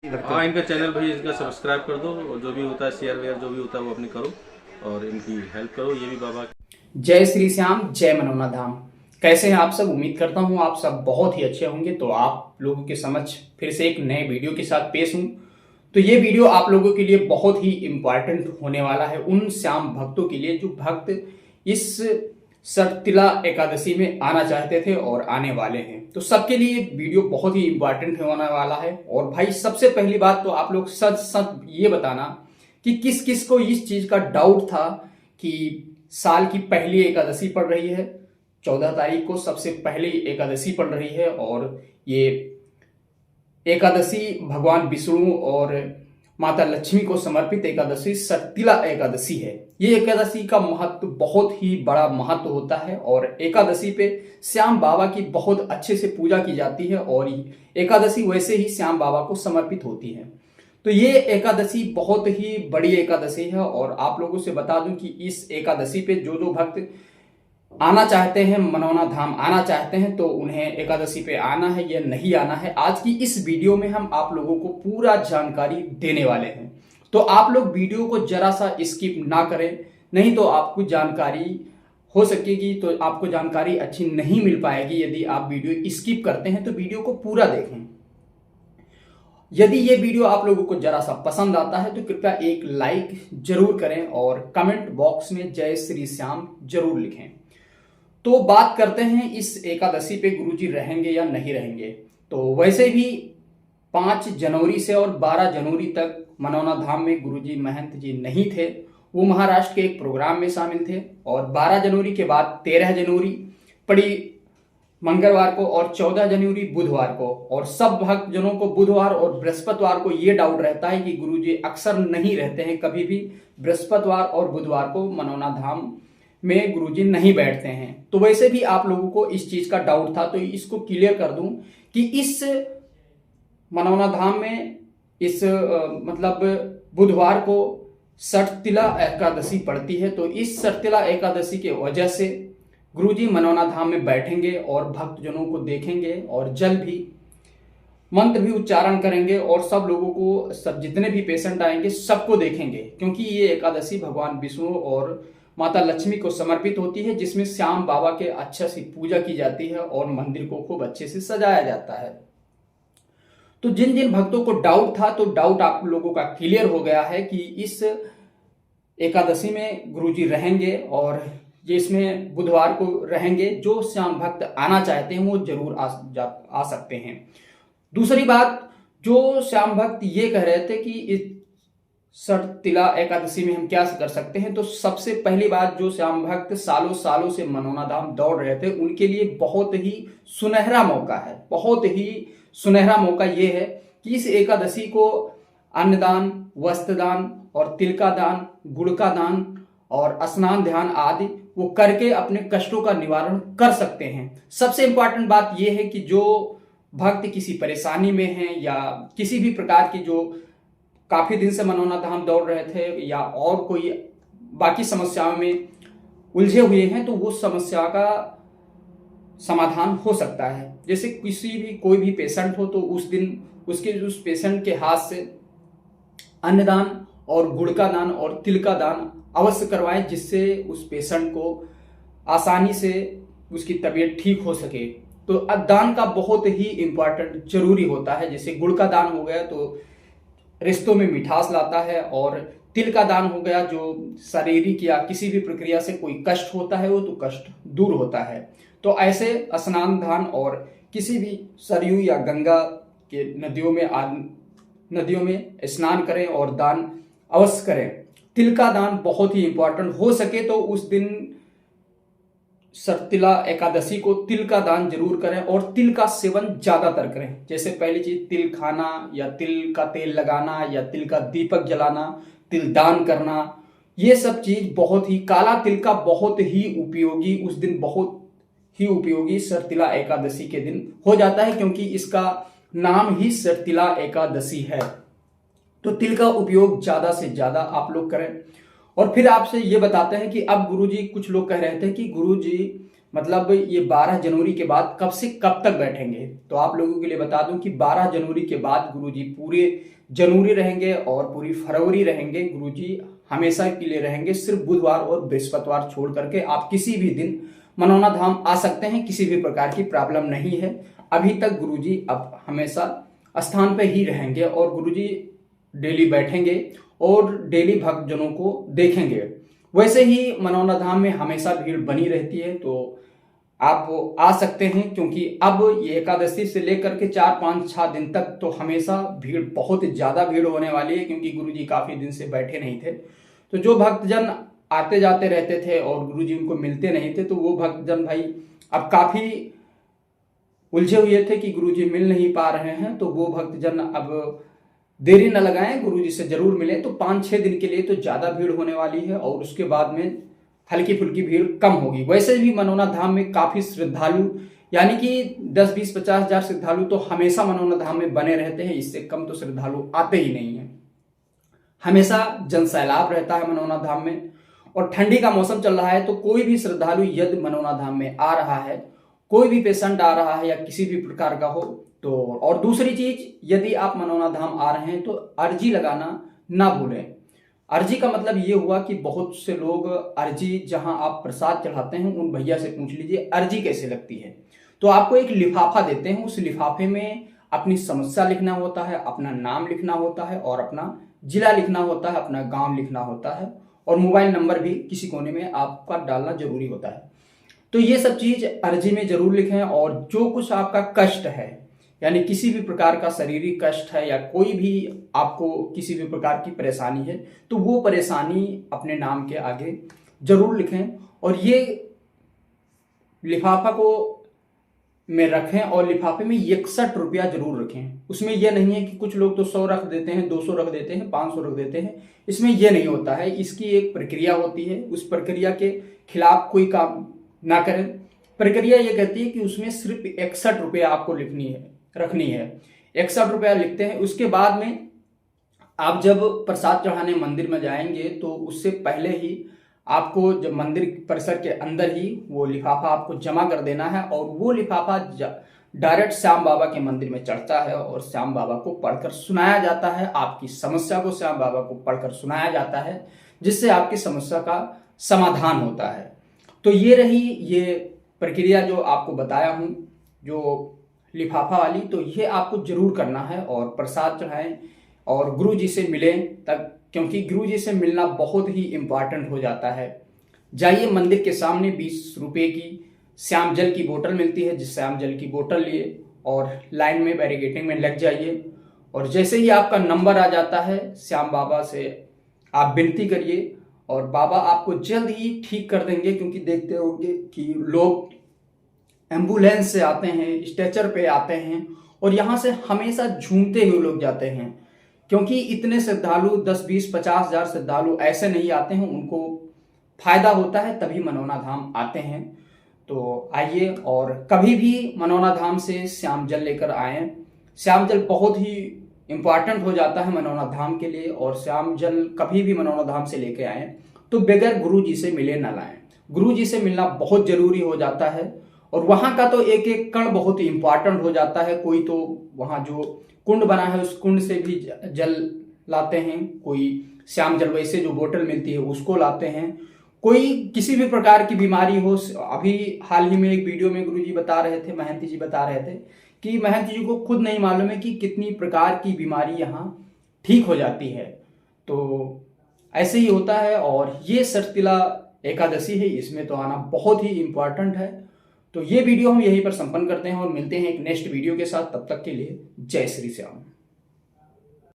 हाँ, इनका चैनल भाई इनका सब्सक्राइब कर दो और जो भी होता है शेयर वेयर जो भी होता है वो अपनी करो और इनकी हेल्प करो। ये भी बाबा जय श्री श्याम, जय मनोना धाम। कैसे हैं आप सब? उम्मीद करता हूं आप सब बहुत ही अच्छे होंगे। तो आप लोगों के समक्ष फिर से एक नए वीडियो के साथ पेश हूं। तो ये वीडियो आप लोगों के लिए बहुत ही इम्पोर्टेंट होने वाला है, उन श्याम भक्तों के लिए जो भक्त इस सटतिला एकादशी में आना चाहते थे और आने वाले हैं। तो सबके लिए वीडियो बहुत ही इम्पोर्टेंट होने वाला है। और भाई सबसे पहली बात तो आप लोग सच सच ये बताना कि किस किस को इस चीज का डाउट था कि साल की पहली एकादशी पड़ रही है, 14 तारीख को सबसे पहली एकादशी पड़ रही है। और ये एकादशी भगवान विष्णु और माता लक्ष्मी को समर्पित एकादशी सटतिला एकादशी है। ये एकादशी का महत्व बहुत ही बड़ा महत्व होता है और एकादशी पे श्याम बाबा की बहुत अच्छे से पूजा की जाती है और एकादशी वैसे ही श्याम बाबा को समर्पित होती है। तो ये एकादशी बहुत ही बड़ी एकादशी है और आप लोगों से बता दूं कि इस एकादशी पे जो जो भक्त आना चाहते हैं, मनौना धाम आना चाहते हैं, तो उन्हें एकादशी पे आना है या नहीं आना है, आज की इस वीडियो में हम आप लोगों को पूरा जानकारी देने वाले हैं। तो आप लोग वीडियो को जरा सा स्किप ना करें, नहीं तो आपको जानकारी हो सकेगी, तो आपको जानकारी अच्छी नहीं मिल पाएगी यदि आप वीडियो स्किप करते हैं। तो वीडियो को पूरा देखें। यदि ये वीडियो आप लोगों को जरा सा पसंद आता है तो कृपया एक लाइक जरूर करें और कमेंट बॉक्स में जय श्री श्याम जरूर लिखें। तो बात करते हैं इस एकादशी पे गुरुजी रहेंगे या नहीं रहेंगे। तो वैसे भी 5 जनवरी से और 12 जनवरी तक मनौना धाम में गुरुजी महंत जी नहीं थे, वो महाराष्ट्र के एक प्रोग्राम में शामिल थे। और 12 जनवरी के बाद 13 जनवरी पड़ी मंगलवार को और 14 जनवरी बुधवार को। और सब भक्तजनों को बुधवार और बृहस्पतिवार को ये डाउट रहता है कि गुरुजी अक्सर नहीं रहते हैं, कभी भी बृहस्पतिवार और बुधवार को मनौना धाम में गुरुजी नहीं बैठते हैं। तो वैसे भी आप लोगों को इस चीज का डाउट था, तो इसको क्लियर कर दूं कि इस मनौना धाम में इस मतलब बुधवार को सटतिला एकादशी पड़ती है। तो इस सटतिला एकादशी के वजह से गुरुजी मनौना धाम में बैठेंगे और भक्तजनों को देखेंगे और जल भी मंत्र भी उच्चारण करेंगे और सब लोगों को, सब जितने भी पेशेंट आएंगे सबको देखेंगे, क्योंकि ये एकादशी भगवान विष्णु और माता लक्ष्मी को समर्पित होती है, जिसमें श्याम बाबा के अच्छे से पूजा की जाती है और मंदिर को खूब अच्छे से सजाया जाता है। तो जिन जिन भक्तों को डाउट था, तो डाउट आप लोगों का क्लियर हो गया है कि इस एकादशी में गुरुजी रहेंगे और जिसमें बुधवार को रहेंगे। जो श्याम भक्त आना चाहते हैं वो जरूर आ सकते हैं। दूसरी बात, जो श्याम भक्त ये कह रहे थे कि इस सटतिला एकादशी में हम क्या कर सकते हैं, तो सबसे पहली बात, जो श्याम भक्त सालों सालों से मनौना धाम दौड़ रहे थे उनके लिए बहुत ही सुनहरा मौका है। बहुत ही सुनहरा मौका ये है कि इस एकादशी को अन्नदान, वस्त्रदान और तिल का दान, गुड़ का दान और स्नान ध्यान आदि वो करके अपने कष्टों का निवारण कर सकते हैं। सबसे इंपॉर्टेंट बात यह है कि जो भक्त किसी परेशानी में हैं या किसी भी प्रकार की, जो काफी दिन से मनौना धाम दौड़ रहे थे या और कोई बाकी समस्याओं में उलझे हुए हैं, तो वो समस्या का समाधान हो सकता है। जैसे किसी भी कोई भी पेशेंट हो तो उस दिन उस पेशेंट के हाथ से अन्नदान और गुड़ का दान और तिल का दान अवश्य करवाएं, जिससे उस पेशेंट को आसानी से उसकी तबीयत ठीक हो सके। तो दान का बहुत ही इंपॉर्टेंट जरूरी होता है। जैसे गुड़ का दान हो गया तो रिश्तों में मिठास लाता है, और तिल का दान हो गया जो शारीरिक या किसी भी प्रक्रिया से कोई कष्ट होता है वो तो कष्ट दूर होता है। तो ऐसे स्नान दान और किसी भी सरयू या गंगा के नदियों में स्नान करें और दान अवश्य करें। तिल का दान बहुत ही इंपॉर्टेंट, हो सके तो उस दिन सटतिला एकादशी को तिल का दान जरूर करें और तिल का सेवन ज्यादातर करें। जैसे पहली चीज, तिल खाना या तिल का तेल लगाना या तिल का दीपक जलाना, तिल दान करना, ये सब चीज बहुत ही, काला तिल का बहुत ही उपयोगी, उस दिन बहुत ही उपयोगी सटतिला एकादशी के दिन हो जाता है, क्योंकि इसका नाम ही सटतिला एकादशी है। तो तिल का उपयोग ज्यादा से ज्यादा आप लोग करें। और फिर आपसे ये बताते हैं कि अब गुरुजी, कुछ लोग कह रहे थे कि गुरुजी मतलब ये 12 जनवरी के बाद कब से कब तक बैठेंगे। तो आप लोगों के लिए बता दूं कि 12 जनवरी के बाद गुरुजी पूरे जनवरी रहेंगे और पूरी फरवरी रहेंगे। गुरुजी हमेशा के लिए रहेंगे, सिर्फ बुधवार और बृहस्पतिवार छोड़ करके आप किसी भी दिन मनौना धाम आ सकते हैं, किसी भी प्रकार की प्रॉब्लम नहीं है। अभी तक गुरुजी अब हमेशा स्थान पे ही रहेंगे और गुरुजी डेली बैठेंगे और डेली भक्तजनों को देखेंगे। वैसे ही मनौना धाम में हमेशा भीड़ बनी रहती है, तो आप आ सकते हैं, क्योंकि अब ये एकादशी से लेकर के 4-5-6 दिन तक तो हमेशा भीड़, बहुत ज़्यादा भीड़ होने वाली है, क्योंकि गुरुजी काफ़ी दिन से बैठे नहीं थे। तो जो भक्तजन आते जाते रहते थे और गुरुजी उनको मिलते नहीं थे, तो वो भक्तजन भाई अब काफ़ी उलझे हुए थे कि गुरुजी मिल नहीं पा रहे हैं। तो वो भक्तजन अब देरी न लगाएं, गुरुजी से जरूर मिलें। तो 5-6 दिन के लिए तो ज़्यादा भीड़ होने वाली है और उसके बाद में हल्की फुल्की भीड़ कम होगी। वैसे भी मनौना धाम में काफ़ी श्रद्धालु, यानी कि 10-20-50 हज़ार श्रद्धालु तो हमेशा मनौना धाम में बने रहते हैं। इससे कम तो श्रद्धालु आते ही नहीं हैं। हमेशा जनसैलाब रहता है मनौना धाम में, और ठंडी का मौसम चल रहा है, तो कोई भी श्रद्धालु यदि मनौना धाम में आ रहा है, कोई भी पेशेंट आ रहा है या किसी भी प्रकार का हो तो, और दूसरी चीज, यदि आप मनौना धाम आ रहे हैं तो अर्जी लगाना ना भूलें। अर्जी का मतलब ये हुआ कि बहुत से लोग अर्जी, जहां आप प्रसाद चढ़ाते हैं, उन भैया से पूछ लीजिए अर्जी कैसे लगती है। तो आपको एक लिफाफा देते हैं, उस लिफाफे में अपनी समस्या लिखना होता है, अपना नाम लिखना होता है और अपना जिला लिखना होता है, अपना गांव लिखना होता है, और मोबाइल नंबर भी किसी कोने में आपका डालना जरूरी होता है। तो ये सब चीज अर्जी में जरूर लिखें। और जो कुछ आपका कष्ट है, यानी किसी भी प्रकार का शारीरिक कष्ट है या कोई भी आपको किसी भी प्रकार की परेशानी है, तो वो परेशानी अपने नाम के आगे जरूर लिखें और ये लिफाफा को में रखें। और लिफाफे में 61 रुपया जरूर रखें। उसमें यह नहीं है कि कुछ लोग तो 100 रख देते हैं, 200 रख देते हैं, 500 रख देते हैं। इसमें यह नहीं होता है। इसकी एक प्रक्रिया होती है, उस प्रक्रिया के खिलाफ कोई काम ना करें। प्रक्रिया ये कहती है कि उसमें सिर्फ 61 रुपया आपको रखनी है। 61 रुपया लिखते हैं। उसके बाद में आप जब प्रसाद चढ़ाने मंदिर में जाएंगे तो उससे पहले ही आपको, जब मंदिर परिसर के अंदर ही वो लिफाफा आपको जमा कर देना है, और वो लिफाफा डायरेक्ट श्याम बाबा के मंदिर में चढ़ता है और श्याम बाबा को पढ़कर सुनाया जाता है। आपकी समस्या को श्याम बाबा को पढ़कर सुनाया जाता है, जिससे आपकी समस्या का समाधान होता है। तो ये रही ये प्रक्रिया जो आपको बताया हूँ, जो लिफाफा वाली। तो ये आपको जरूर करना है और प्रसाद चढ़ाएं और गुरु जी से मिलें तक, क्योंकि गुरु जी से मिलना बहुत ही इम्पॉर्टेंट हो जाता है। जाइए मंदिर के सामने 20 रुपये की श्याम जल की बोतल मिलती है, जिस श्याम जल की बोतल लिए और लाइन में बैरिकेटिंग में लग जाइए। और जैसे ही आपका नंबर आ जाता है, श्याम बाबा से आप विनती करिए और बाबा आपको जल्द ही ठीक कर देंगे। क्योंकि देखते होंगे कि लोग एम्बुलेंस से आते हैं, स्ट्रेचर पे आते हैं, और यहाँ से हमेशा झूमते हुए लोग जाते हैं। क्योंकि इतने श्रद्धालु 10-20-50 हज़ार श्रद्धालु ऐसे नहीं आते हैं, उनको फायदा होता है तभी मनौना धाम आते हैं। तो आइए और कभी भी मनौना धाम से श्याम जल लेकर आएँ। श्याम जल बहुत ही इम्पॉर्टेंट हो जाता है मनौना धाम के लिए, और श्याम जल कभी भी मनौना धाम से लेके आएँ तो बगैर गुरु जी से मिले ना लाएं। गुरु जी से मिलना बहुत जरूरी हो जाता है, और वहाँ का तो एक एक कण बहुत ही इम्पॉर्टेंट हो जाता है। कोई तो वहाँ जो कुंड बना है उस कुंड से भी जल लाते हैं, कोई श्याम जल वैसे जो बोतल मिलती है उसको लाते हैं, कोई किसी भी प्रकार की बीमारी हो। अभी हाल ही में एक वीडियो में गुरुजी बता रहे थे, महंत जी बता रहे थे कि महंत जी को खुद नहीं मालूम है कि कितनी प्रकार की बीमारी यहाँ ठीक हो जाती है। तो ऐसे ही होता है। और ये सटतिला एकादशी है, इसमें तो आना बहुत ही इम्पॉर्टेंट है। तो ये वीडियो हम यहीं पर संपन्न करते हैं और मिलते हैं एक नेक्स्ट वीडियो के साथ। तब तक के लिए जय श्री श्याम।